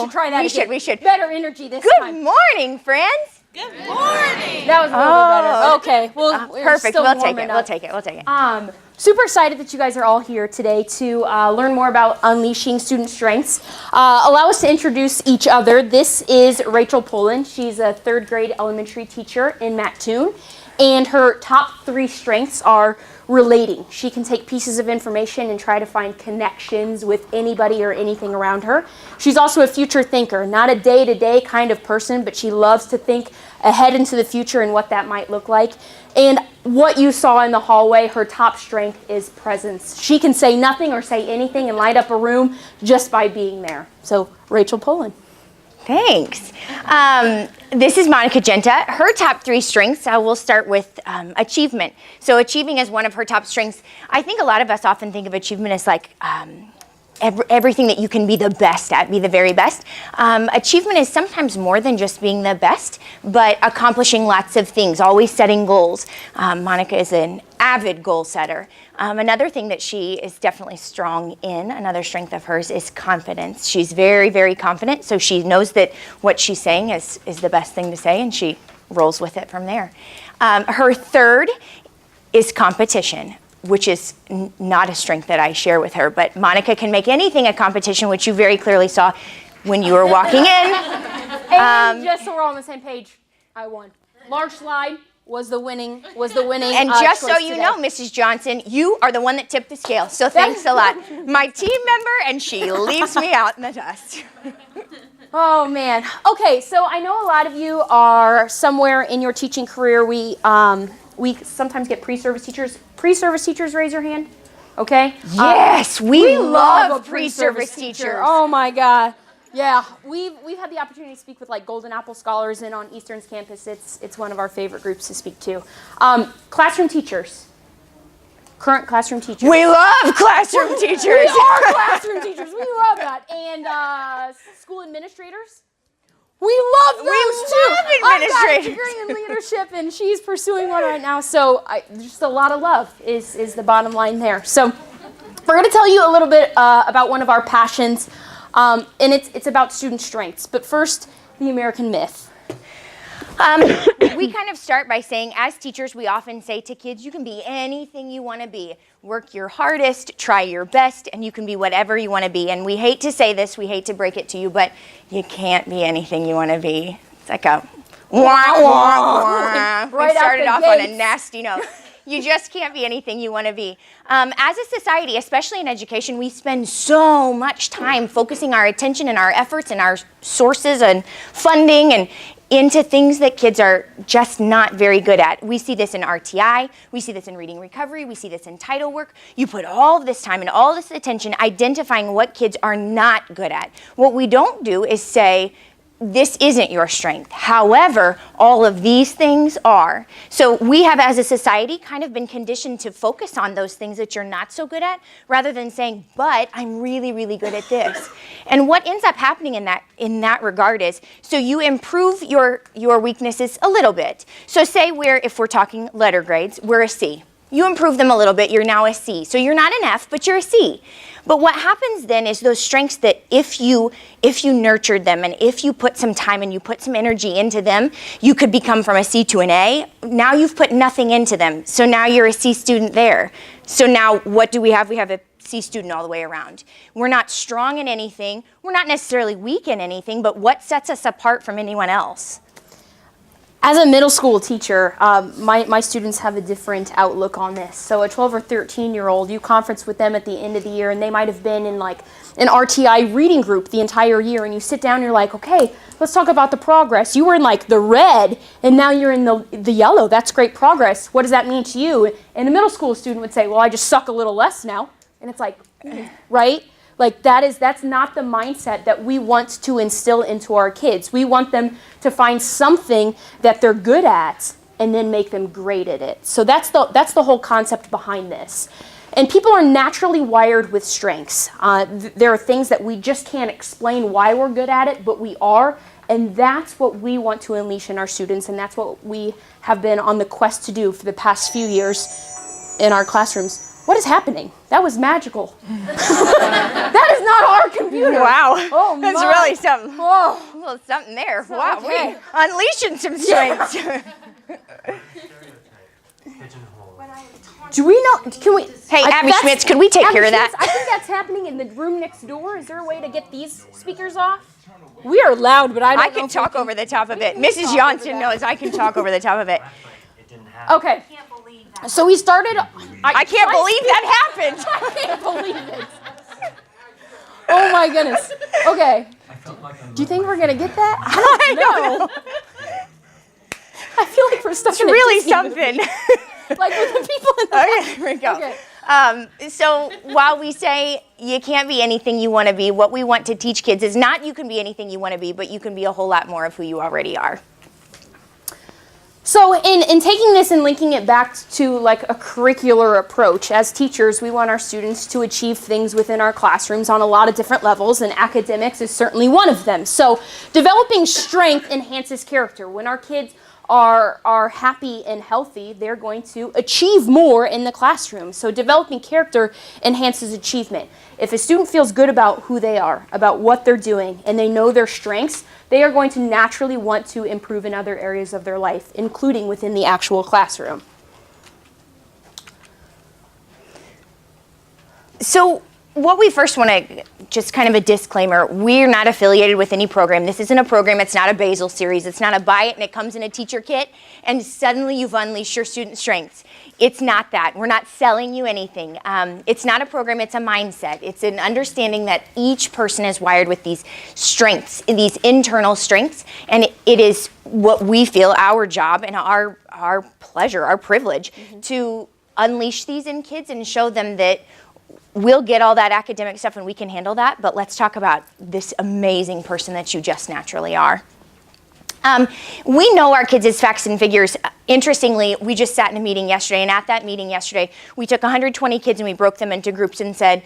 should try that again. We should. Better energy this time. Good morning, friends. Good morning. That was a little bit better. Okay, well, Perfect. We'll take it. We'll take it. Super excited that you guys are all here today to learn more about unleashing student strengths. Allow us to introduce each other. This is Rachel Poland. She's a third grade elementary teacher in Mattoon, and her top 3 strengths are relating. She can take pieces of information and try to find connections with anybody or anything around her. She's also a future thinker, not a day-to-day kind of person, but she loves to think ahead into the future and what that might look like. And what you saw in the hallway, her top strength is presence. She can say nothing or say anything and light up a room just by being there. So, Rachel Poland. Thanks. This is Monica Genta. Her top 3 strengths, we'll start with achievement. So achieving is one of her top strengths. I think a lot of us often think of achievement as like everything that you can be the best at, be the very best. Achievement is sometimes more than just being the best, but accomplishing lots of things, always setting goals. Monica is an avid goal setter. Another thing that she is definitely strong in, another strength of hers, is confidence. She's very, very confident, so she knows that what she's saying is the best thing to say, and she rolls with it from there. Her third is competition, which is not a strength that I share with her, but Monica can make anything a competition, which you very clearly saw when you were walking in. And just so we're all on the same page, I won. Large slide was the winning. And just so you know, Mrs. Johnson, you are the one that tipped the scale, so thanks a lot. My team member, and she leaves me out in the dust. Oh man. Okay, so I know a lot of you are somewhere in your teaching career. We sometimes get pre-service teachers. Pre-service teachers, raise your hand. Okay. Yes, we love pre-service teachers. Oh my God. Yeah, we've had the opportunity to speak with like Golden Apple Scholars and on Eastern's campus. It's one of our favorite groups to speak to. Classroom teachers. Current classroom teachers. We love classroom teachers. We are classroom teachers. We love that. And school administrators. We love those too. Administrators. I've got a degree in leadership, and she's pursuing one right now. So just a lot of love is the bottom line there. So we're going to tell you a little bit about one of our passions, and it's about student strengths. But first, the American myth. We kind of start by saying, as teachers, we often say to kids, you can be anything you want to be. Work your hardest, try your best, and you can be whatever you want to be. And we hate to say this, we hate to break it to you, but you can't be anything you want to be. It's like a wah, wah, wah. Right we started off gates. on a nasty note. You just can't be anything you want to be. As a society, especially in education, we spend so much time focusing our attention and our efforts and our sources and funding and into things that kids are just not very good at. We see this in RTI, we see this in reading recovery, we see this in title work. You put all of this time and all this attention identifying what kids are not good at. What we don't do is say, this isn't your strength. However, all of these things are. So we have, as a society, kind of been conditioned to focus on those things that you're not so good at, rather than saying, but I'm really, really good at this. And what ends up happening in that regard is, so you improve your weaknesses a little bit. So say if we're talking letter grades, we're a C. You improve them a little bit, you're now a C. So you're not an F, but you're a C. But what happens then is those strengths that if you nurtured them and if you put some time and you put some energy into them, you could become from a C to an A. Now you've put nothing into them. So now you're a C student there. So now what do we have? We have a C student all the way around. We're not strong in anything. We're not necessarily weak in anything, but what sets us apart from anyone else? As a middle school teacher, my students have a different outlook on this. So a 12 or 13-year-old, you conference with them at the end of the year, and they might have been in like an RTI reading group the entire year, and you sit down and you're like, okay, let's talk about the progress. You were in like the red, and now you're in the yellow. That's great progress. What does that mean to you? And the middle school student would say, well, I just suck a little less now. And it's like, right? Like that's not the mindset that we want to instill into our kids. We want them to find something that they're good at and then make them great at it. So that's the whole concept behind this. And people are naturally wired with strengths. There are things that we just can't explain why we're good at it, but we are. And that's what we want to unleash in our students, and that's what we have been on the quest to do for the past few years in our classrooms. What is happening? That was magical. That is not our computer. Wow. Oh, That's my. really something. Oh. A little something there. Wow. okay. We unleashing some strengths. Do we know? Can we? Hey, Abby that's- Schmitz, could we take care of that? Schmitz, I think that's happening in the room next door. Is there a way to get these speakers off? We are loud, but I don't I know can if talk we over the top of it. can Mrs. talk Johnson over that. knows I can talk over the top of it. Okay. So we started. I can't believe that happened. I can't believe it. Oh my goodness. Okay. Do you think we're gonna get that? I don't know. I feel like we're stuck It's in a really Disney movie. something. Like with the people in the Okay, here we go. Okay. So while we say you can't be anything you want to be, what we want to teach kids is not you can be anything you want to be, but you can be a whole lot more of who you already are. So in taking this and linking it back to like a curricular approach, as teachers, we want our students to achieve things within our classrooms on a lot of different levels, and academics is certainly one of them. So developing strength enhances character. When our kids are happy and healthy, they're going to achieve more in the classroom. So developing character enhances achievement. If a student feels good about who they are, about what they're doing, and they know their strengths, they are going to naturally want to improve in other areas of their life, including within the actual classroom. So what we first want to, just kind of a disclaimer, we're not affiliated with any program. This isn't a program, it's not a Basel series, it's not a buy it and it comes in a teacher kit and suddenly you've unleashed your student strengths. It's not that. We're not selling you anything. It's not a program, it's a mindset. It's an understanding that each person is wired with these strengths, these internal strengths, and it is what we feel our job and our pleasure, our privilege to unleash these in kids and show them that we'll get all that academic stuff and we can handle that, but let's talk about this amazing person that you just naturally are. We know our kids as facts and figures. Interestingly, we just sat in a meeting yesterday, and at that meeting yesterday, we took 120 kids and we broke them into groups and said,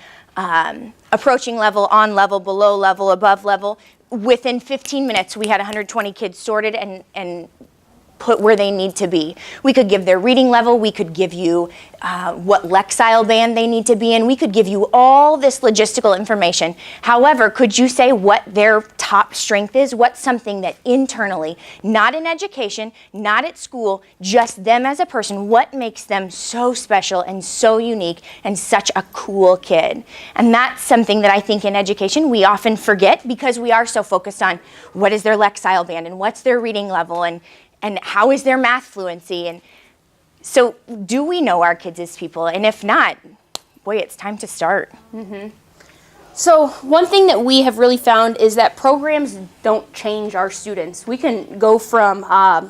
approaching level, on level, below level, above level. Within 15 minutes, we had 120 kids sorted and put where they need to be. We could give their reading level, we could give you what Lexile band they need to be in, we could give you all this logistical information. However, could you say what their top strength is? What's something that internally, not in education, not at school, just them as a person, what makes them so special and so unique and such a cool kid? And that's something that I think in education we often forget because we are so focused on what is their Lexile band and what's their reading level and how is their math fluency? And so do we know our kids as people? And if not, boy, it's time to start. So one thing that we have really found is that programs don't change our students. We can go from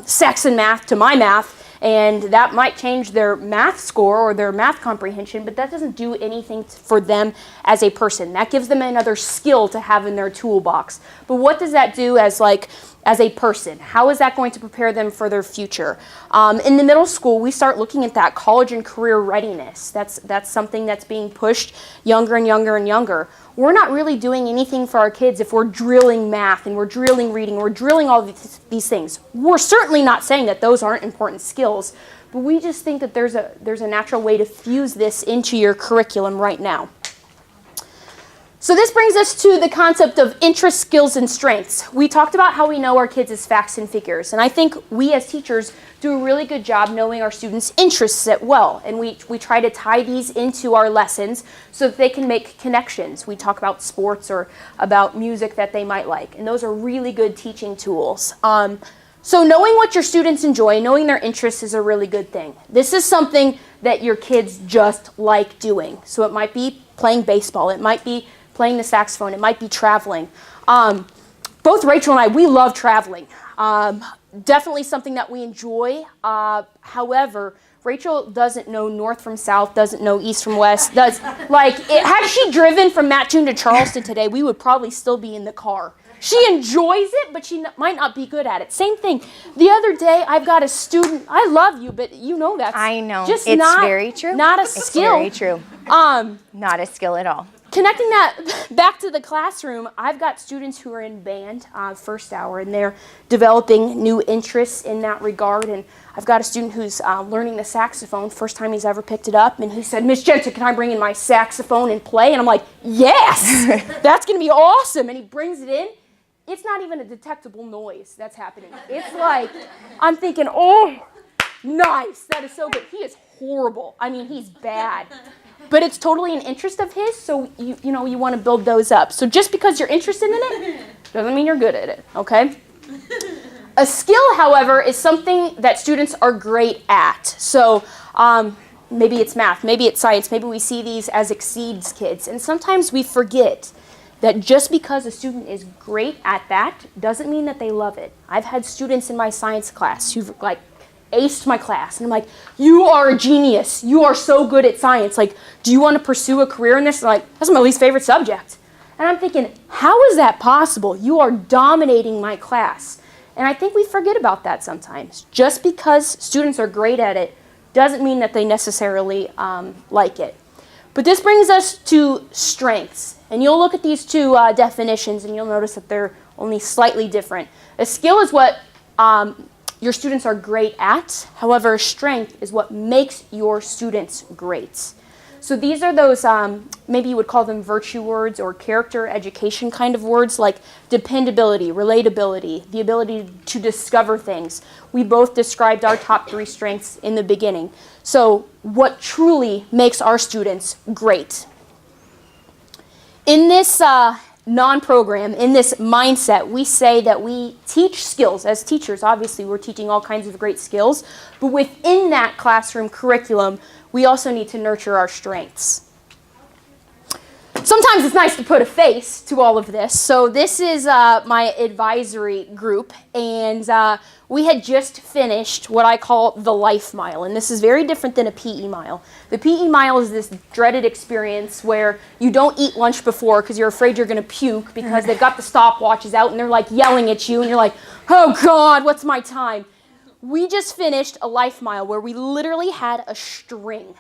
Saxon math to my math, and that might change their math score or their math comprehension, but that doesn't do anything for them as a person. That gives them another skill to have in their toolbox. But what does that do as a person? How is that going to prepare them for their future? In the middle school, we start looking at that college and career readiness. That's something that's being pushed younger and younger and younger. We're not really doing anything for our kids if we're drilling math and we're drilling reading, we're drilling all these things. We're certainly not saying that those aren't important skills, but we just think that there's a natural way to fuse this into your curriculum right now. So this brings us to the concept of interest, skills, and strengths. We talked about how we know our kids as facts and figures, and I think we as teachers do a really good job knowing our students' interests as well, and we try to tie these into our lessons so that they can make connections. We talk about sports or about music that they might like, and those are really good teaching tools. So knowing what your students enjoy, knowing their interests is a really good thing. This is something that your kids just like doing. So it might be playing baseball, it might be playing the saxophone, it might be traveling. Both Rachel and I, we love traveling. Definitely something that we enjoy. However, Rachel doesn't know north from south, doesn't know east from west. Had she driven from Mattoon to Charleston today, we would probably still be in the car. She enjoys it, but she might not be good at it. Same thing. The other day, I've got a student. I love you, but you know that's I know. just It's not very true. Not a It's skill. very true. Not a skill at all. connecting that back to the classroom, I've got students who are in band first hour, and they're developing new interests in that regard. And I've got a student who's learning the saxophone, first time he's ever picked it up, and he said, "Miss Jensen, can I bring in my saxophone and play?" And I'm like, "Yes, that's going to be awesome." And he brings it in. It's not even a detectable noise that's happening. It's like, I'm thinking, "Oh, nice, that is so good." He is horrible. I mean, he's bad. But it's totally an interest of his, so you want to build those up. So just because you're interested in it doesn't mean you're good at it, okay? A skill, however, is something that students are great at. So maybe it's math, maybe it's science, maybe we see these as exceeds kids. And sometimes we forget that just because a student is great at that doesn't mean that they love it. I've had students in my science class who've aced my class, and I'm like, "You are a genius. You are so good at science. Like, do you want to pursue a career in this?" They're like, "That's my least favorite subject." And I'm thinking, how is that possible? You are dominating my class. And I think we forget about that sometimes. Just because students are great at it doesn't mean that they necessarily like it. But this brings us to strengths. And you'll look at these two definitions, and you'll notice that they're only slightly different. A skill is what your students are great at. However, strength is what makes your students great. So these are those, maybe you would call them virtue words or character education kind of words, like dependability, relatability, the ability to discover things. We both described our top 3 strengths in the beginning. So what truly makes our students great? In this non-program, in this mindset, we say that we teach skills. As teachers, obviously, we're teaching all kinds of great skills, but within that classroom curriculum, we also need to nurture our strengths. Sometimes it's nice to put a face to all of this. So this is my advisory group, and we had just finished what I call the Life Mile, and this is very different than a PE mile. The PE mile is this dreaded experience where you don't eat lunch before because you're afraid you're going to puke because they've got the stopwatches out and they're like yelling at you, and you're like, "Oh God, what's my time?" We just finished a Life Mile where we literally had a string.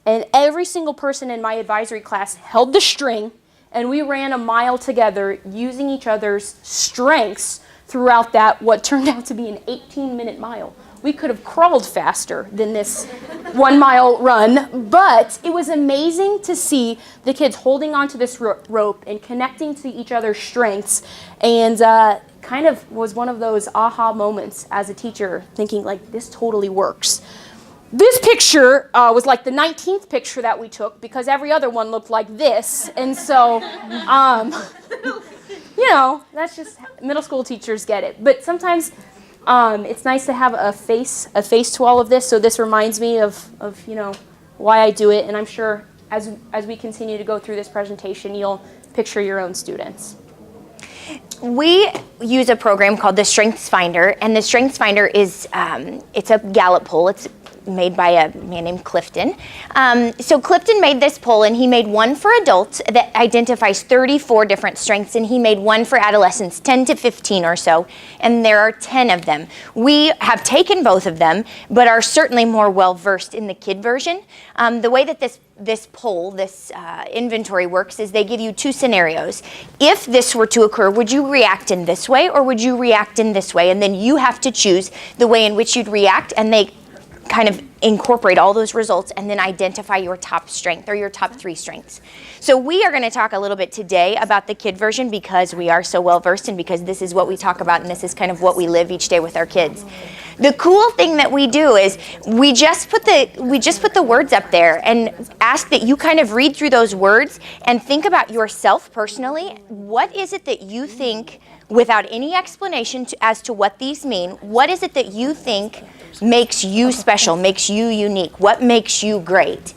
And every single person in my advisory class held the string, and we ran a mile together using each other's strengths throughout that, what turned out to be an 18-minute mile. We could have crawled faster than this 1 mile run, but it was amazing to see the kids holding onto this rope and connecting to each other's strengths, and kind of was one of those aha moments as a teacher, thinking like, this totally works. This picture was like the 19th picture that we took because every other one looked like this. And so, that's just, middle school teachers get it. But sometimes it's nice to have a face to all of this. So this reminds me of why I do it. And I'm sure as we continue to go through this presentation, you'll picture your own students. We use a program called the StrengthsFinder, and the StrengthsFinder is it's a Gallup poll. It's made by a man named Clifton. So Clifton made this poll, and he made one for adults that identifies 34 different strengths, and he made one for adolescents, 10 to 15 or so, and there are 10 of them. We have taken both of them, but are certainly more well-versed in the kid version. The way that this poll, this inventory works is they give you 2 scenarios. If this were to occur, would you react in this way or would you react in this way? And then you have to choose the way in which you'd react, and they kind of incorporate all those results and then identify your top strength or your top 3 strengths. So we are going to talk a little bit today about the kid version because we are so well versed and because this is what we talk about and this is kind of what we live each day with our kids. The cool thing that we do is we just put the words up there and ask that you kind of read through those words and think about yourself personally. What is it that you think, without any explanation as to what these mean, what is it that you think makes you special, makes you unique? What makes you great?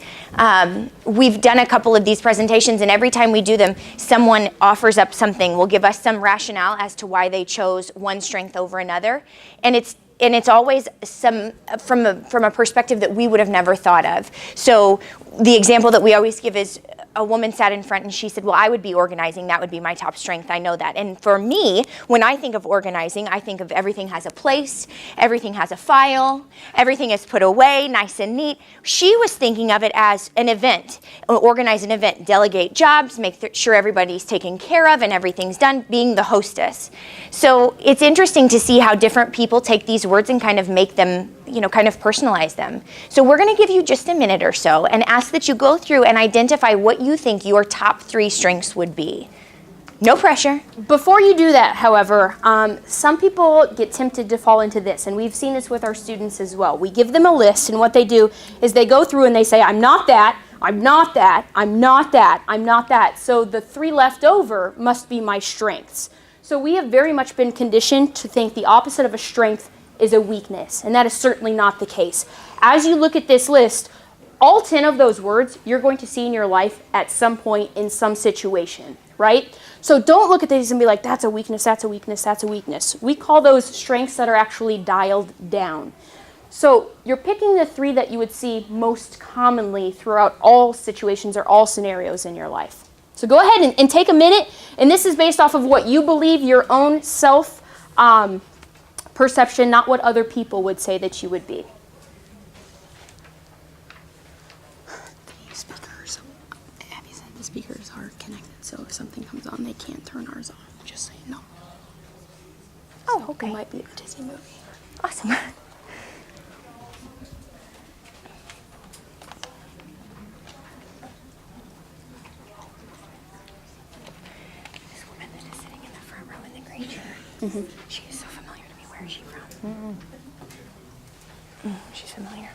We've done a couple of these presentations, and every time we do them, someone offers up something, will give us some rationale as to why they chose one strength over another, and it's always some from a perspective that we would have never thought of. So the example that we always give is a woman sat in front and she said, well, I would be organizing. That would be my top strength. I know that. And for me, when I think of organizing, I think of everything has a place, everything has a file, everything is put away, nice and neat. She was thinking of it as an event, organize an event, delegate jobs, make sure everybody's taken care of and everything's done, being the hostess. So it's interesting to see how different people take these words and kind of make them, kind of personalize them. So we're going to give you just a minute or so and ask that you go through and identify what you think your top 3 strengths would be. No pressure. Before you do that, however, some people get tempted to fall into this, and we've seen this with our students as well. We give them a list, and what they do is they go through and they say, I'm not that, I'm not that, I'm not that, I'm not that. So the 3 left over must be my strengths. So we have very much been conditioned to think the opposite of a strength is a weakness, and that is certainly not the case. As you look at this list, all 10 of those words you're going to see in your life at some point in some situation, right? So don't look at these and be like, that's a weakness, that's a weakness, that's a weakness. We call those strengths that are actually dialed down. So you're picking the 3 that you would see most commonly throughout all situations or all scenarios in your life. So go ahead and take a minute, and this is based off of what you believe, your own self perception, not what other people would say that you would be. Abby said the speakers are connected, so if something comes on, they can't turn ours off. Just so you know. Oh, okay. It might be a Disney movie. Awesome. This woman that is sitting in the front row in the gray chair, she is so familiar to me. Where is she from? She's familiar.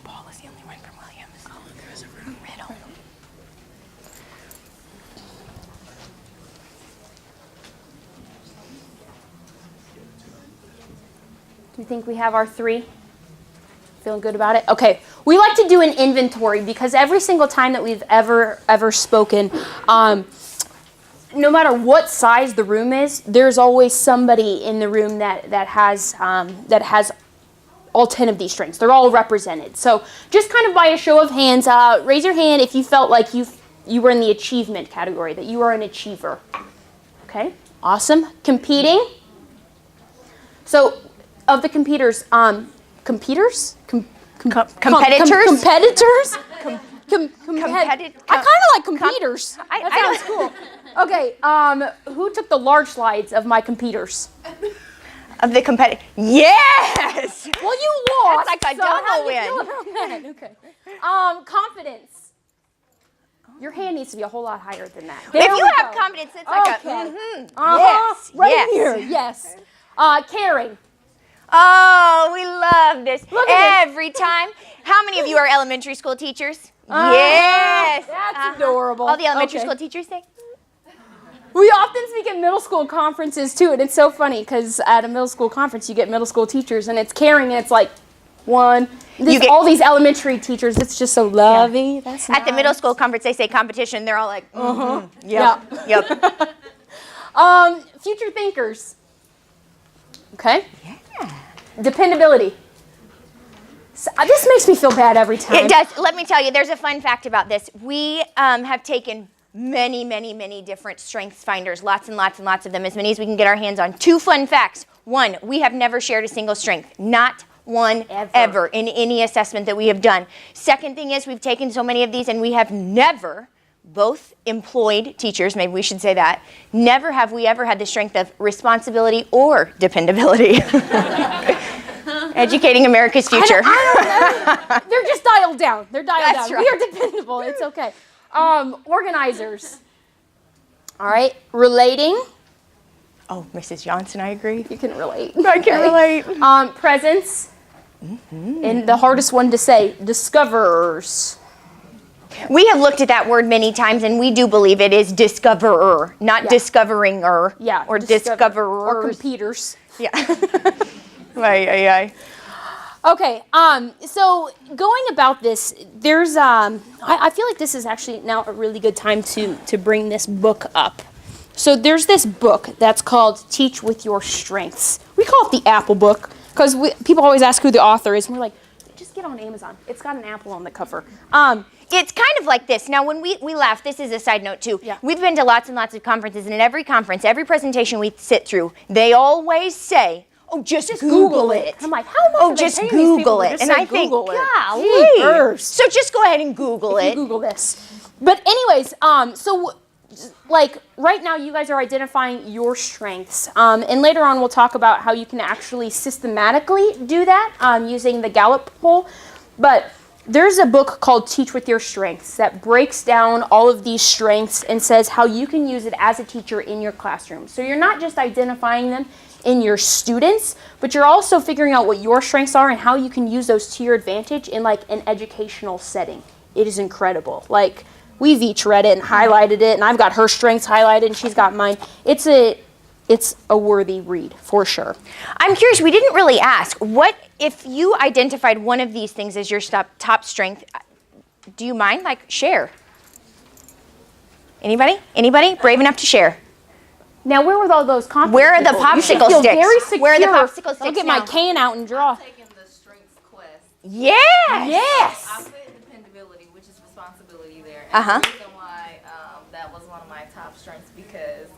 Paul is the only one from Williams. Oh, there's a from Riddle. Do you think we have our 3? Feeling good about it? Okay. We like to do an inventory because every single time that we've ever spoken, no matter what size the room is, there's always somebody in the room that has all 10 of these strengths. They're all represented. So just kind of by a show of hands, raise your hand if you felt like you were in the achievement category, that you are an achiever. Okay, awesome. Competing. So of the competitors? Competitors? Competitors? Competi- I kind of like competitors. I That sounds cool. Okay, who took the large slides of my competitors? Of the competitor. Yes! Well, you lost. That's like a so how double do you win. feel about that? Okay. Confidence. Your hand needs to be a whole lot higher than that. There If you we have go. confidence, it's like Okay. Yes, Right yes. here. Yes. Caring. Oh, we love this. Look at Every time. How many of you are elementary school teachers? Yes. That's adorable. All the elementary Okay. school teachers say? We often speak at middle school conferences too, and it's so funny because at a middle school conference you get middle school teachers, and it's caring, and it's like one. All these elementary teachers, it's just so lovey. That's At the nice. middle school conference, they say competition. They're all like, Yeah. yep. Future thinkers. Okay. Yeah. Dependability. So, this makes me feel bad every time. It does. Let me tell you, there's a fun fact about this. We have taken many different strengths finders, lots and lots and lots of them, as many as we can get our hands on. 2 fun facts. 1, we have never shared a single strength. Not one ever in any assessment that we have done. Second thing is we've taken so many of these and we have never, both employed teachers, maybe we should say that, never have we ever had the strength of responsibility or dependability. Educating America's future. I don't know. They're just dialed down. They're dialed That's down. right. We are dependable. It's okay. Organizers. All right. Relating. Oh, Mrs. Johnson, I agree. You can relate. I can relate. Presence. And the hardest one to say, discoverers. We have looked at that word many times, and we do believe it is discoverer, not discovering-er. Yeah. Or discover- discoverers. Or competers. Yeah. Aye. Okay, so going about this, there's, I feel like this is actually now a really good time to bring this book up. So there's this book that's called Teach with Your Strengths. We call it the Apple book because people always ask who the author is, and we're like, just get on Amazon. It's got an apple on the cover. It's kind of like this. Now, when we laugh, this is a side note too. Yeah. We've been to lots and lots of conferences, and at every conference, every presentation we sit through, they always say, "Oh, just Google it." I'm like, how much "Oh, are they just paying these people Google to it." just And say I think, Google it? golly. Jeepers. So just go ahead and Google If you it. Google this. But anyways, so like right now you guys are identifying your strengths. And later on we'll talk about how you can actually systematically do that using the Gallup poll. But there's a book called Teach with Your Strengths that breaks down all of these strengths and says how you can use it as a teacher in your classroom. So you're not just identifying them in your students, but you're also figuring out what your strengths are and how you can use those to your advantage in like an educational setting. It is incredible. Like we've each read it and highlighted it, and I've got her strengths highlighted and she's got mine. It's a worthy read for sure. I'm curious, we didn't really ask, what if you identified one of these things as your top strength, do you mind? Like, share. Anybody? Anybody brave enough to share? Now, where were all those confident Where are the people? You should popsicle feel sticks? very secure. Where are the popsicle I'll sticks get my now? can out and draw. Taking the strengths quest. Yes! I Yes! put dependability, which is responsibility there. And Uh-huh. the reason why that was one of my top strengths because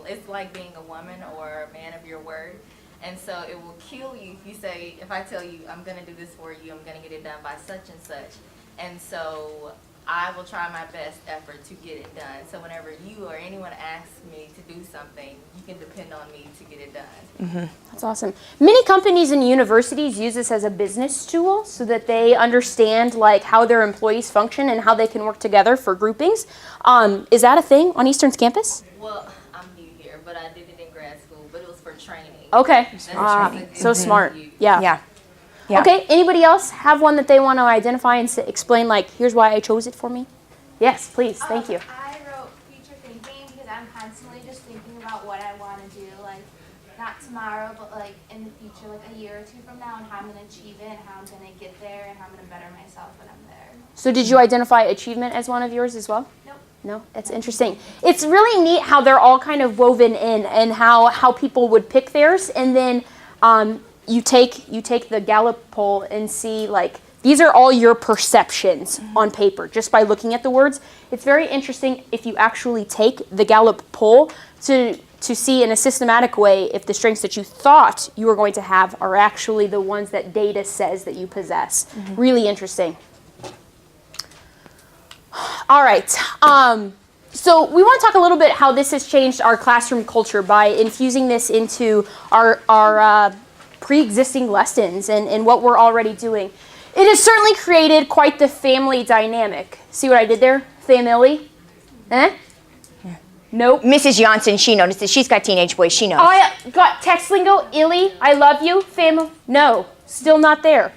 it's like being a woman or a man of your word. And so it will kill you if you say, if I tell you I'm going to do this for you, I'm going to get it done by such and such. And so I will try my best effort to get it done. So whenever you or anyone asks me to do something, you can depend on me to get it done. That's awesome. Many companies and universities use this as a business tool so that they understand like how their employees function and how they can work together for groupings. Is that a thing on Eastern's campus? Well, I'm new here, but I did it in grad school, but it was for training. Okay. That's So smart. Yeah. Yeah. Yeah. Okay. Anybody else have one that they want to identify and explain like, here's why I chose it for me? Yes, please. Thank you. I wrote future thinking because I'm constantly just thinking about what I want to do, like not tomorrow, but like in the future, like a year or two from now, and how I'm going to achieve it, and how I'm going to get there, and how I'm going to better myself when I'm there. So did you identify achievement as one of yours as well? Nope. No, that's interesting. It's really neat how they're all kind of woven in and how people would pick theirs. And then you take the Gallup poll and see like, these are all your perceptions on paper just by looking at the words. It's very interesting if you actually take the Gallup poll to see in a systematic way if the strengths that you thought you were going to have are actually the ones that data says that you possess. Really interesting. All right. So we want to talk a little bit how this has changed our classroom culture by infusing this into our pre-existing lessons and what we're already doing. It has certainly created quite the family dynamic. See what I did there? Family? Eh? Nope. Mrs. Johnson, she notices. She's got teenage boys. She knows. I got text lingo, Illy, I love you, family. No, still not there.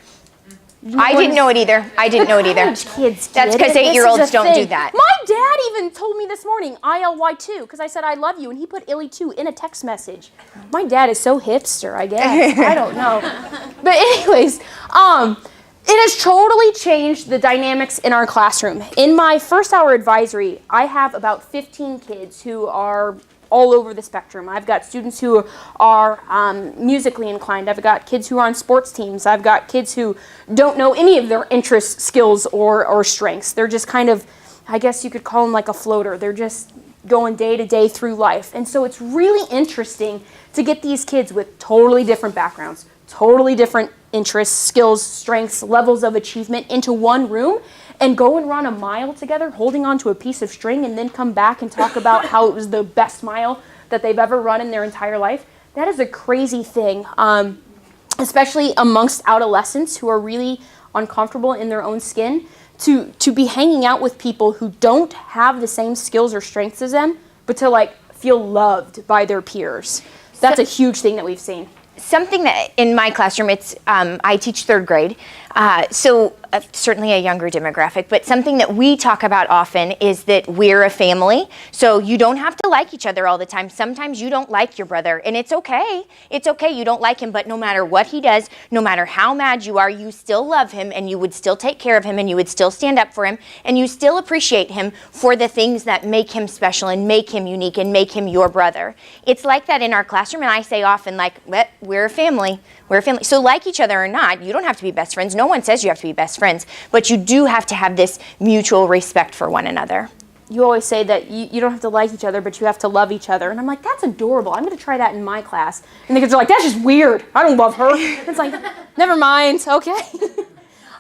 I didn't know it either. I didn't know it either. College kids That's get it. 'cause This 8-year-olds is a don't do thing. that. My dad even told me this morning, ILY2, because I said I love you, and he put Illy2 in a text message. My dad is so hipster, I guess. I don't know. But anyways, it has totally changed the dynamics in our classroom. In my first hour advisory, I have about 15 kids who are all over the spectrum. I've got students who are musically inclined. I've got kids who are on sports teams. I've got kids who don't know any of their interests, skills, or strengths. They're just kind of, I guess you could call them like a floater. They're just going day to day through life. And so it's really interesting to get these kids with totally different backgrounds, totally different interests, skills, strengths, levels of achievement into one room and go and run a mile together holding onto a piece of string and then come back and talk about how it was the best mile that they've ever run in their entire life. That is a crazy thing, especially amongst adolescents who are really uncomfortable in their own skin, to be hanging out with people who don't have the same skills or strengths as them, but to like feel loved by their peers. That's a huge thing that we've seen. Something that in my classroom, it's I teach third grade. Certainly a younger demographic, but something that we talk about often is that we're a family. So you don't have to like each other all the time. Sometimes you don't like your brother, and it's okay. It's okay, you don't like him, but no matter what he does, no matter how mad you are, you still love him, and you would still take care of him, and you would still stand up for him, and you still appreciate him for the things that make him special and make him unique and make him your brother. It's like that in our classroom, and I say often, like, we're a family. We're a family. So like each other or not, you don't have to be best friends. No one says you have to be best friends, but you do have to have this mutual respect for one another. You always say that you don't have to like each other, but you have to love each other. And I'm like, that's adorable. I'm going to try that in my class. And the kids are like, that's just weird. I don't love her. It's like, never mind. Okay.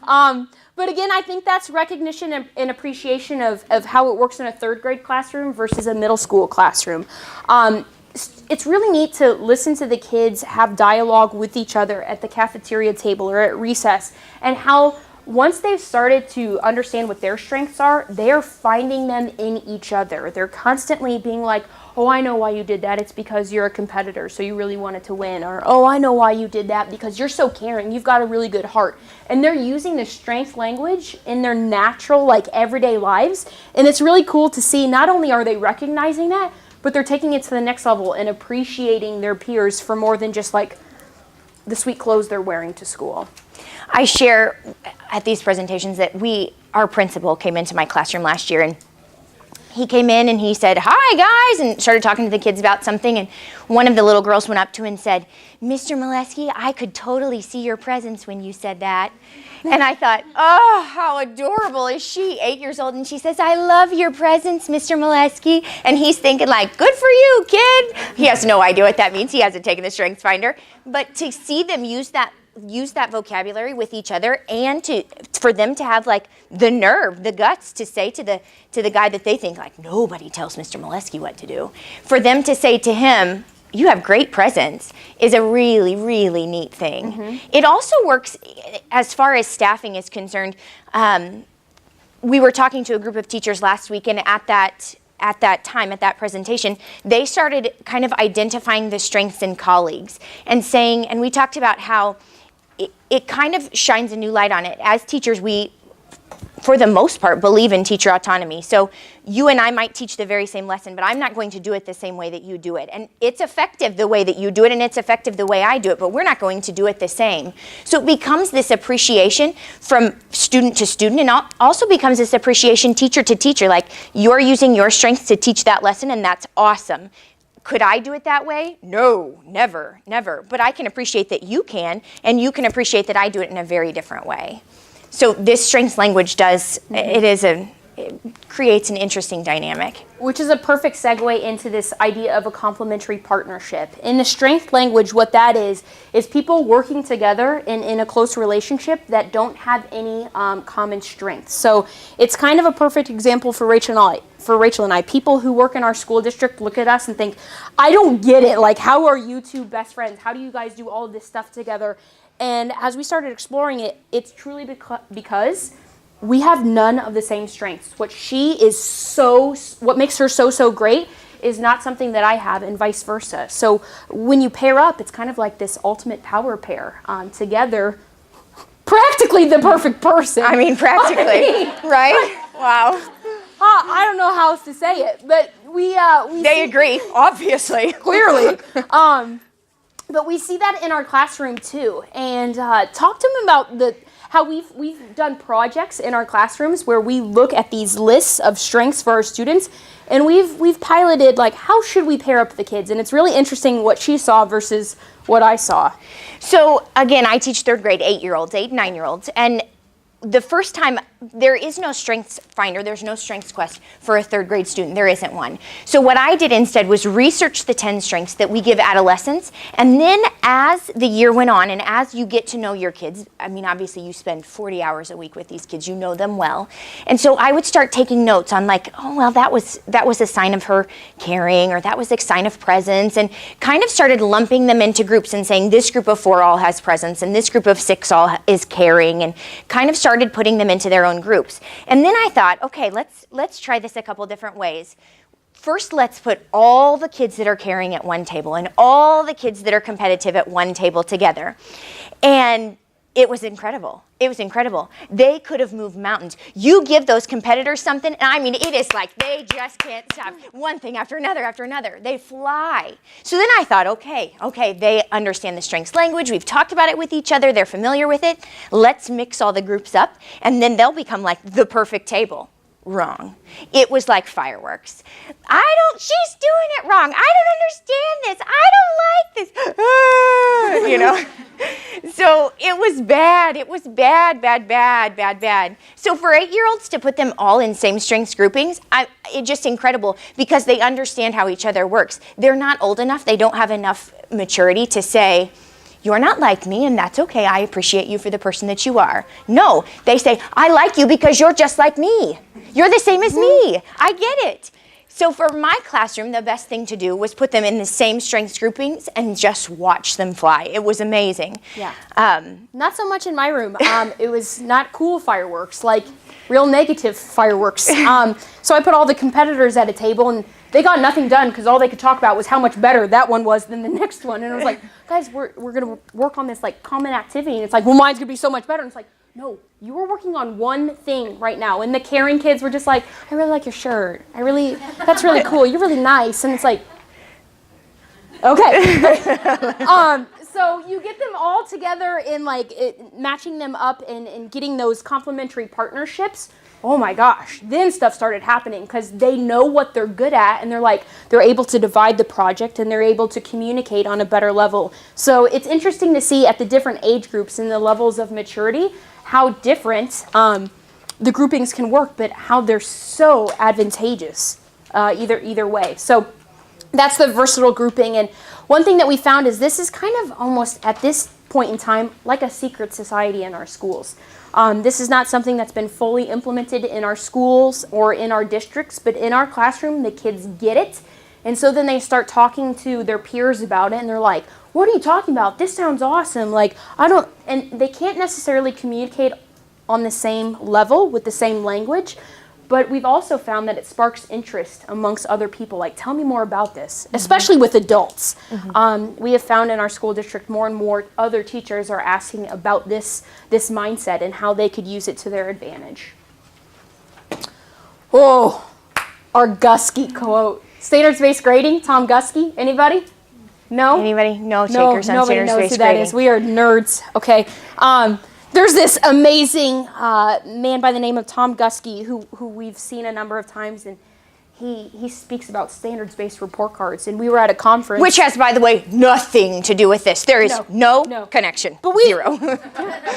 But again, I think that's recognition and appreciation of how it works in a third grade classroom versus a middle school classroom. It's really neat to listen to the kids have dialogue with each other at the cafeteria table or at recess, and how once they've started to understand what their strengths are, they're finding them in each other. They're constantly being like, oh, I know why you did that. It's because you're a competitor, so you really wanted to win. Or, oh, I know why you did that, because you're so caring. You've got a really good heart. And they're using the strength language in their natural, like, everyday lives. And it's really cool to see not only are they recognizing that, but they're taking it to the next level and appreciating their peers for more than just, like, the sweet clothes they're wearing to school. I share at these presentations that our principal came into my classroom last year, and he came in and he said, "Hi guys," and started talking to the kids about something, and one of the little girls went up to him and said, "Mr. Molesky, I could totally see your presence when you said that." And I thought, oh, how adorable is she, 8 years old, and she says, "I love your presence, Mr. Molesky." And he's thinking like, good for you, kid. He has no idea what that means. He hasn't taken the Strengths Finder. But to see them use that vocabulary with each other, and for them to have like the nerve, the guts to say to the guy that they think like nobody tells Mr. Molesky what to do, for them to say to him, "You have great presence," is a really, really neat thing. Mm-hmm. It also works as far as staffing is concerned. We were talking to a group of teachers last week, and at that presentation, they started kind of identifying the strengths in colleagues and saying, and we talked about how it kind of shines a new light on it. As teachers, we, for the most part, believe in teacher autonomy. So you and I might teach the very same lesson, but I'm not going to do it the same way that you do it. And it's effective the way that you do it, and it's effective the way I do it, but we're not going to do it the same. So it becomes this appreciation from student to student, and also becomes this appreciation teacher to teacher. Like, you're using your strengths to teach that lesson, and that's awesome. Could I do it that way? No, never, never. But I can appreciate that you can, and you can appreciate that I do it in a very different way. So this strengths language it creates an interesting dynamic. Which is a perfect segue into this idea of a complementary partnership. In the strength language, what that is people working together in a close relationship that don't have any common strengths. So it's kind of a perfect example for Rachel and I. People who work in our school district look at us and think, I don't get it. Like, how are you two best friends? How do you guys do all of this stuff together? And as we started exploring it, it's truly because we have none of the same strengths. What makes her so great is not something that I have, and vice versa. So when you pair up, it's kind of like this ultimate power pair together. Practically the perfect person. I mean, practically, right? Wow. I don't know how else to say it, but They agree, obviously. Clearly. But we see that in our classroom too. And talk to them about how we've done projects in our classrooms where we look at these lists of strengths for our students, and we've piloted like, how should we pair up the kids? And it's really interesting what she saw versus what I saw. So again, I teach third grade 8 and 9-year-olds, and the first time, there is no strengths finder, there's no strengths quest for a third grade student. There isn't one. So what I did instead was research the 10 strengths that we give adolescents, and then as the year went on and as you get to know your kids, I mean, obviously you spend 40 hours a week with these kids, you know them well. And so I would start taking notes on like, oh, well, that was a sign of her caring, or that was a sign of presence, and kind of started lumping them into groups and saying this group of 4 all has presence and this group of 6 all is caring, and kind of started putting them into their own groups. And then I thought, okay, let's try this a couple different ways. First, let's put all the kids that are caring at one table and all the kids that are competitive at one table together. And It was incredible. It was incredible. They could have moved mountains. You give those competitors something, and I mean, it is like they just can't stop. One thing after another after another. They fly. So then I thought, okay, they understand the strengths language. We've talked about it with each other. They're familiar with it. Let's mix all the groups up, and then they'll become like the perfect table. Wrong. It was like fireworks. She's doing it wrong. I don't understand this. I don't like this. Ah, you know? So it was bad. It was bad, bad, bad, bad, bad. So for 8-year-olds to put them all in same strengths groupings, it's just incredible because they understand how each other works. They're not old enough. They don't have enough maturity to say, you're not like me, and that's okay. I appreciate you for the person that you are. No, they say, I like you because you're just like me. You're the same as me. I get it. So for my classroom, the best thing to do was put them in the same strengths groupings and just watch them fly. It was amazing. Yeah. Not so much in my room. It was not cool fireworks, like real negative fireworks. So I put all the competitors at a table, and they got nothing done because all they could talk about was how much better that one was than the next one. And I was like, guys, we're going to work on this like common activity. And it's like, well, mine's going to be so much better. And it's like, no, you were working on one thing right now. And the caring kids were just like, I really like your shirt. That's really cool. You're really nice. And it's like, okay. So you get them all together in like matching them up and getting those complementary partnerships. Oh my gosh, then stuff started happening because they know what they're good at, and they're able to divide the project, and they're able to communicate on a better level. So it's interesting to see at the different age groups and the levels of maturity how different the groupings can work, but how they're so advantageous either way. So that's the versatile grouping. And one thing that we found is this is kind of almost at this point in time like a secret society in our schools. This is not something that's been fully implemented in our schools or in our districts, but in our classroom, the kids get it. And so then they start talking to their peers about it, and they're like, what are you talking about? This sounds awesome. And they can't necessarily communicate on the same level with the same language, but we've also found that it sparks interest amongst other people. Like, tell me more about this, especially with adults. We have found in our school district more and more other teachers are asking about this mindset and how they could use it to their advantage. Oh, our Gusky quote. Standards-based grading, Tom Gusky. Anybody? No? Anybody? No takers on nobody knows standards-based who that grading. is. We are nerds. Okay. There's this amazing man by the name of Tom Gusky who we've seen a number of times, and he speaks about standards-based report cards. And we were at a conference. Which has, by the way, nothing to do with this. There is no connection. But Zero.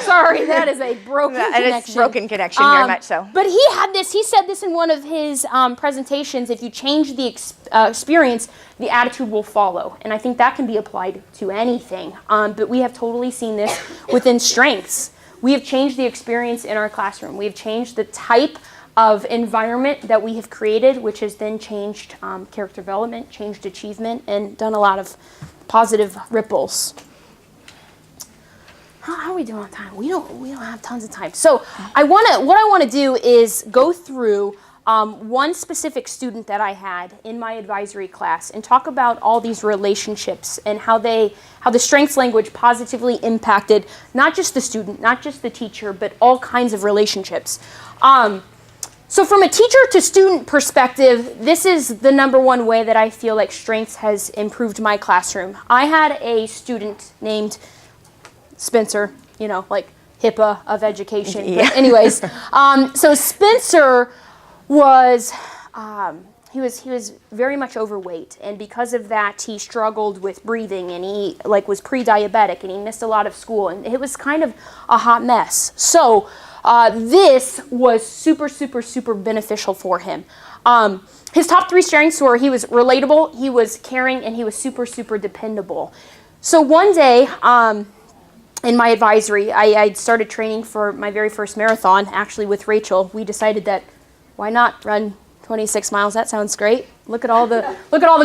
Sorry, that is a broken connection. It is broken connection, very much so. But he said this in one of his presentations, if you change the experience, the attitude will follow. And I think that can be applied to anything. But we have totally seen this within strengths. We have changed the experience in our classroom. We have changed the type of environment that we have created, which has then changed character development, changed achievement, and done a lot of positive ripples. How are we doing on time? We don't have tons of time. So what I want to do is go through one specific student that I had in my advisory class and talk about all these relationships and how the strengths language positively impacted not just the student, not just the teacher, but all kinds of relationships. So from a teacher to student perspective, this is the number one way that I feel like strengths has improved my classroom. I had a student named Spencer, like HIPAA of education. Yeah. But anyways, so Spencer was he was very much overweight, and because of that he struggled with breathing, and he was pre-diabetic, and he missed a lot of school, and it was kind of a hot mess. So this was super, super, super beneficial for him. His top 3 strengths were he was relatable, he was caring, and he was super, super dependable. So one day in my advisory, I started training for my very first marathon, actually with Rachel. We decided that why not run 26 miles? That sounds great. Look at all the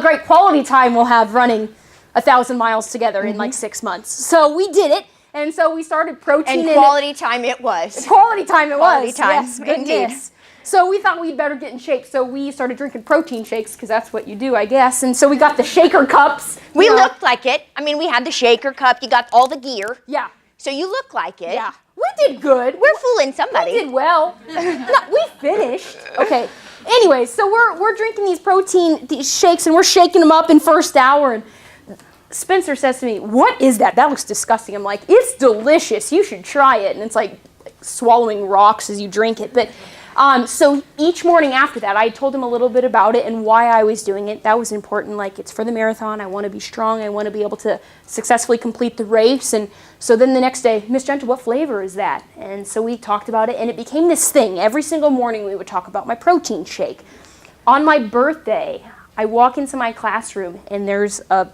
great quality time we'll have running 1,000 miles together in like 6 months. So we did it, and so we started protein. And quality time it was. Quality time it Quality was. time, Yes, indeed. goodness. So we thought we'd better get in shape. So we started drinking protein shakes because that's what you do, I guess. And so we got the shaker cups. We looked like it. I mean, we had the shaker cup. You got all the gear. Yeah. So you look like it. Yeah. We did good. We're fooling somebody. We did well. No, we finished. Okay. Anyway, so we're drinking these shakes, and we're shaking them up in first hour. And Spencer says to me, "What is that? That looks disgusting." I'm like, "It's delicious. You should try it." And it's like swallowing rocks as you drink it. But so each morning after that, I told him a little bit about it and why I was doing it. That was important. Like, it's for the marathon. I want to be strong. I want to be able to successfully complete the race. And so then the next day, Miss Gentle, what flavor is that? And so we talked about it, and it became this thing. Every single morning we would talk about my protein shake. On my birthday, I walk into my classroom, and there's a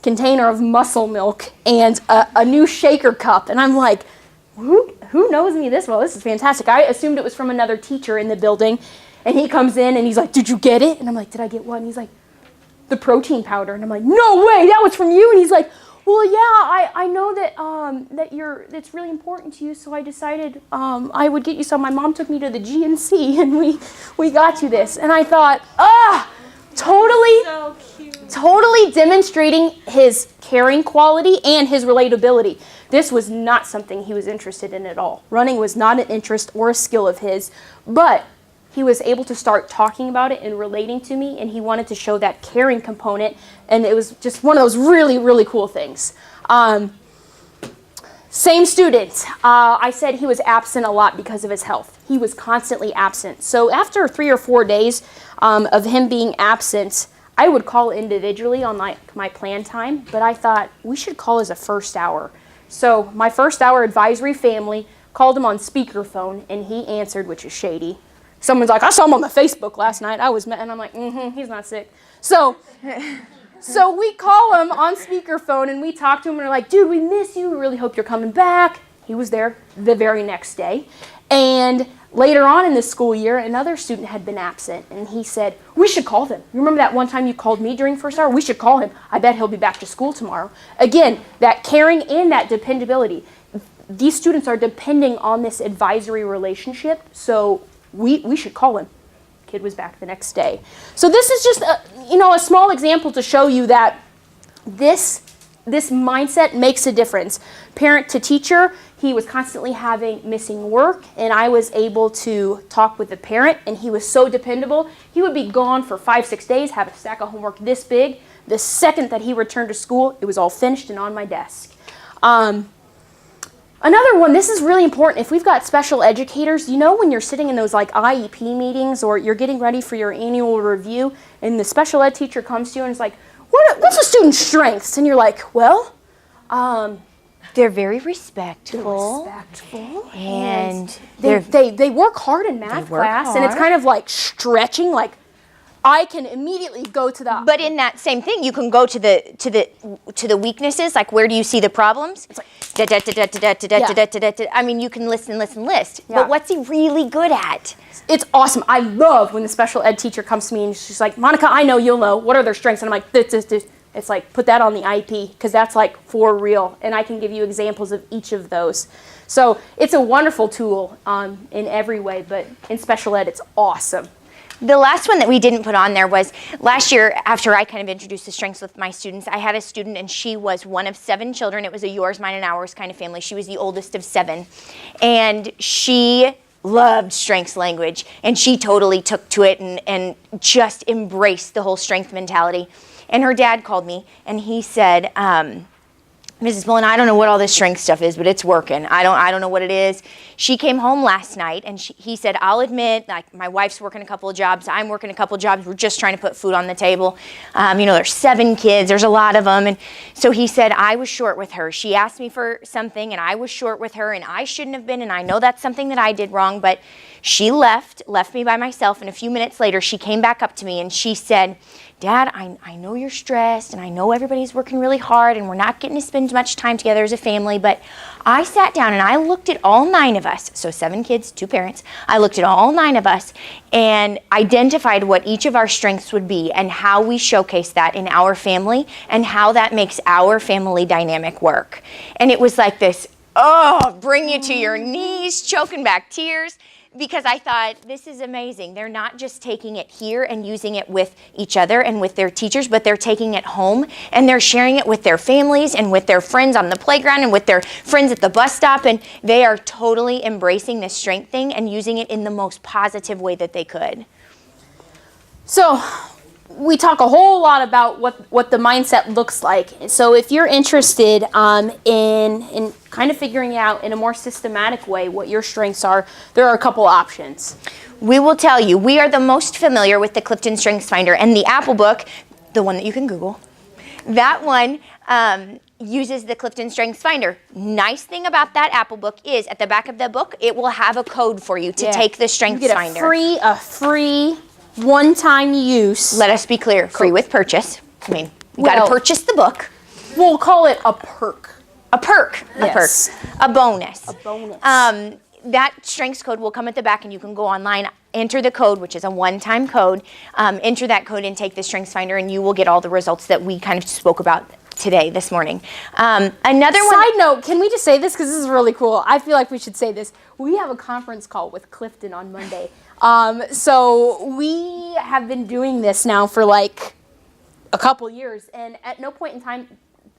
container of muscle milk and a new shaker cup. And I'm like, who knows me this well? This is fantastic. I assumed it was from another teacher in the building. And he comes in and he's like, "Did you get it?" And I'm like, "Did I get what?" And he's like, "The protein powder." And I'm like, "No way, that was from you." And he's like, "Well, yeah, I know that it's really important to you, so I decided I would get you some. My mom took me to the GNC and we got you this." And I thought, totally demonstrating his caring quality and his relatability. This was not something he was interested in at all. Running was not an interest or a skill of his, but he was able to start talking about it and relating to me, and he wanted to show that caring component, and it was just one of those really, really cool things. Same student. I said he was absent a lot because of his health. He was constantly absent. So after 3 or 4 days of him being absent, I would call individually on my plan time, but I thought we should call as a first hour. So my first hour advisory family called him on speakerphone, and he answered, which is shady. Someone's like, "I saw him on the Facebook last night. And I'm like, he's not sick." So we call him on speakerphone, and we talk to him, and we're like, "Dude, we miss you. We really hope you're coming back." He was there the very next day. And later on in the school year, another student had been absent, and he said, "We should call them. You remember that one time you called me during first hour? We should call him. I bet he'll be back to school tomorrow." Again, that caring and that dependability. These students are depending on this advisory relationship, so we should call him. Kid was back the next day. So this is just a small example to show you that this mindset makes a difference. Parent to teacher, he was constantly having missing work, and I was able to talk with the parent, and he was so dependable. He would be gone for 5-6 days, have a stack of homework this big. The second that he returned to school, it was all finished and on my desk. Another one, this is really important. If we've got special educators, when you're sitting in those like IEP meetings or you're getting ready for your annual review, and the special ed teacher comes to you and is like, what's a student's strengths? And you're like, well, they're very respectful. And they work hard in math class, and it's kind of like stretching, like I can immediately go to the. But in that same thing, you can go to the weaknesses. Like, where do you see the problems? It's like I mean, you can list. Yeah. But what's he really good at? It's awesome. I love when the special ed teacher comes to me and she's like, "Monica, I know you'll know. What are their strengths?" And I'm like, this. It's like, put that on the IEP, because that's like for real, and I can give you examples of each of those. So it's a wonderful tool in every way, but in special ed, it's awesome. The last one that we didn't put on there was last year, after I kind of introduced the strengths with my students, I had a student, and she was one of 7 children. It was a yours, mine, and ours kind of family. She was the oldest of 7, and she loved strengths language, and she totally took to it and just embraced the whole strength mentality. And her dad called me, and he said, "Mrs. Bullen, I don't know what all this strength stuff is, but it's working. I don't know what it is." She came home last night, and he said, "I'll admit, like, my wife's working a couple of jobs. I'm working a couple of jobs. We're just trying to put food on the table. There's 7 kids. There's a lot of them." And so he said, "I was short with her. She asked me for something, and I was short with her, and I shouldn't have been, and I know that's something that I did wrong, but she left me by myself, and a few minutes later, she came back up to me, and she said, 'Dad, I know you're stressed, and I know everybody's working really hard, and we're not getting to spend much time together as a family, but I sat down and I looked at all 9 of us,' so 7 kids, 2 parents, I looked at all 9 of us and identified what each of our strengths would be and how we showcase that in our family and how that makes our family dynamic work." And it was like this, bring you to your knees, choking back tears. because I thought, this is amazing. They're not just taking it here and using it with each other and with their teachers, but they're taking it home and they're sharing it with their families and with their friends on the playground and with their friends at the bus stop, and they are totally embracing this strength thing and using it in the most positive way that they could. So we talk a whole lot about what the mindset looks like. So if you're interested in kind of figuring out in a more systematic way what your strengths are, there are a couple options. We will tell you, we are the most familiar with the Clifton Strengths Finder, and the Apple book, the one that you can Google, that one uses the Clifton Strengths Finder. Nice thing about that Apple book is at the back of the book, it will have a code for you to take the Strengths you get Finder. a free one-time use. Let us be clear, free with purchase. I mean, you got Well- to purchase the book. We'll call it a perk. A perk, Yes. a bonus. A bonus. That strengths code will come at the back, and you can go online, enter the code, which is a one-time code, enter that code and take the Strengths Finder, and you will get all the results that we kind of spoke about today, this morning. Another one. Side note, can we just say this? Because this is really cool. I feel like we should say this. We have a conference call with Clifton on Monday. So we have been doing this now for like a couple years, and at no point in time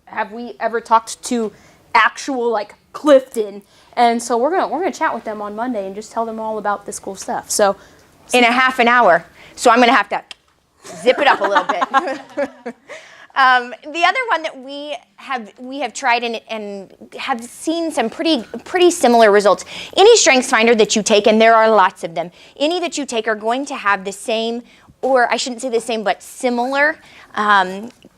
have we ever talked to actual like Clifton. And so we're gonna chat with them on Monday and just tell them all about this cool stuff. So in a half an hour. So I'm going to have to zip it up a little bit. The other one that we have tried and have seen some pretty similar results. Any Strengths Finder that you take, and there are lots of them, any that you take are going to have the same, or I shouldn't say the same, but similar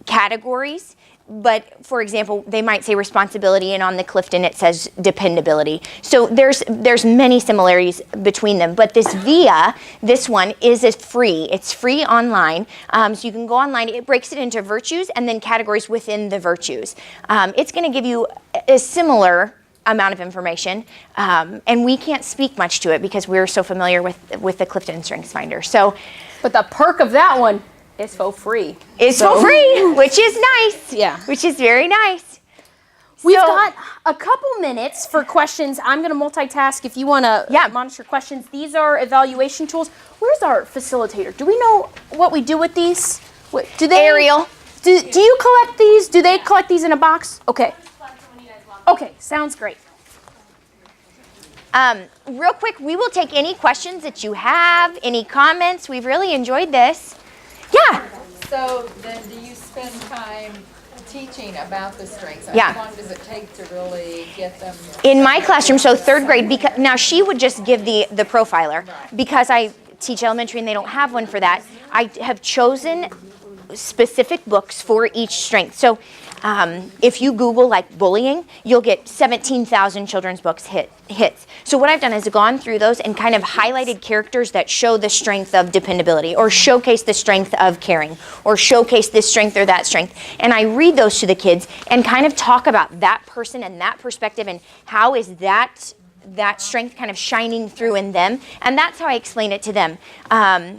categories. But for example, they might say responsibility, and on the Clifton it says dependability. So there's many similarities between them. But this VIA, this one is free. It's free online, so you can go online. It breaks it into virtues and then categories within the virtues. It's going to give you a similar amount of information, and we can't speak much to it because we're so familiar with the Clifton Strengths Finder. So, but the perk of that one is for free. It's for free, which is nice. Yeah. Which is very nice. We've got a couple minutes for questions. I'm going to multitask if you want to monitor questions. These are evaluation tools. Where's our facilitator? Do we know what we do with these? Do they? Ariel. Do you collect these? Do they collect these in a box? Okay. Okay, sounds great. Real quick, we will take any questions that you have, any comments. We've really enjoyed this. Yeah. So then do you spend time teaching about the strengths? Yeah. How long does it take to really get them? In my classroom, so third grade, because now she would just give the profiler. Because I teach elementary and they don't have one for that, I have chosen specific books for each strength. So if you Google like bullying, you'll get 17,000 children's books hits. So what I've done is gone through those and kind of highlighted characters that show the strength of dependability, or showcase the strength of caring, or showcase this strength or that strength. And I read those to the kids and kind of talk about that person and that perspective and how is that strength kind of shining through in them, and that's how I explain it to them.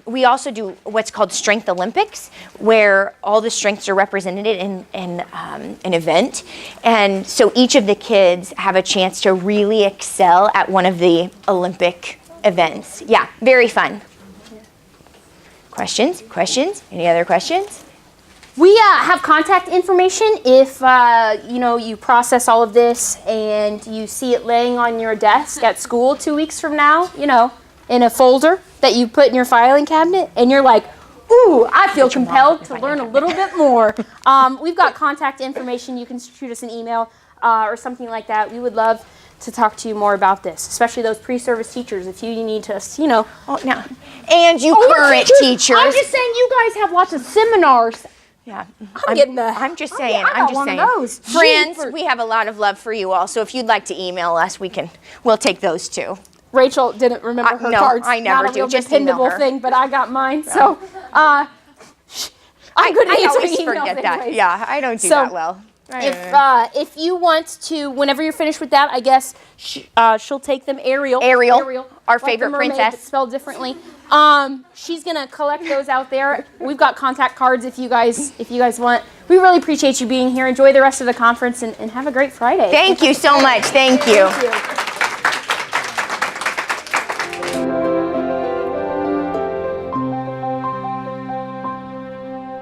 We also do what's called Strength Olympics, where all the strengths are represented in an event, and so each of the kids have a chance to really excel at one of the Olympic events. Yeah, very fun. Questions? Any other questions? We have contact information if you process all of this and you see it laying on your desk at school 2 weeks from now, in a folder that you put in your filing cabinet, and you're like, ooh, I feel compelled to learn a little bit more. We've got contact information. You can shoot us an email or something like that. We would love to talk to you more about this, especially those pre-service teachers. If you need to, Oh, no. And you current teachers. I'm just saying, you guys have lots of seminars. Yeah, I'm just saying. I got one of those. Friends, Jeepers. we have a lot of love for you all. So if you'd like to email us, we'll take those too. Rachel didn't remember her no, cards. I never Not a do. real Just email dependable her. thing, but I got mine. So I'm good at I answering always emails forget that. anyways. Yeah, I don't do that well. If you want to, whenever you're finished with that, I guess she'll take them. Ariel, our like favorite the mermaid, princess. but spelled differently. She's gonna collect those out there. We've got contact cards if you guys want. We really appreciate you being here. Enjoy the rest of the conference and have a great Friday. Thank you so much. Thank you. Thank you.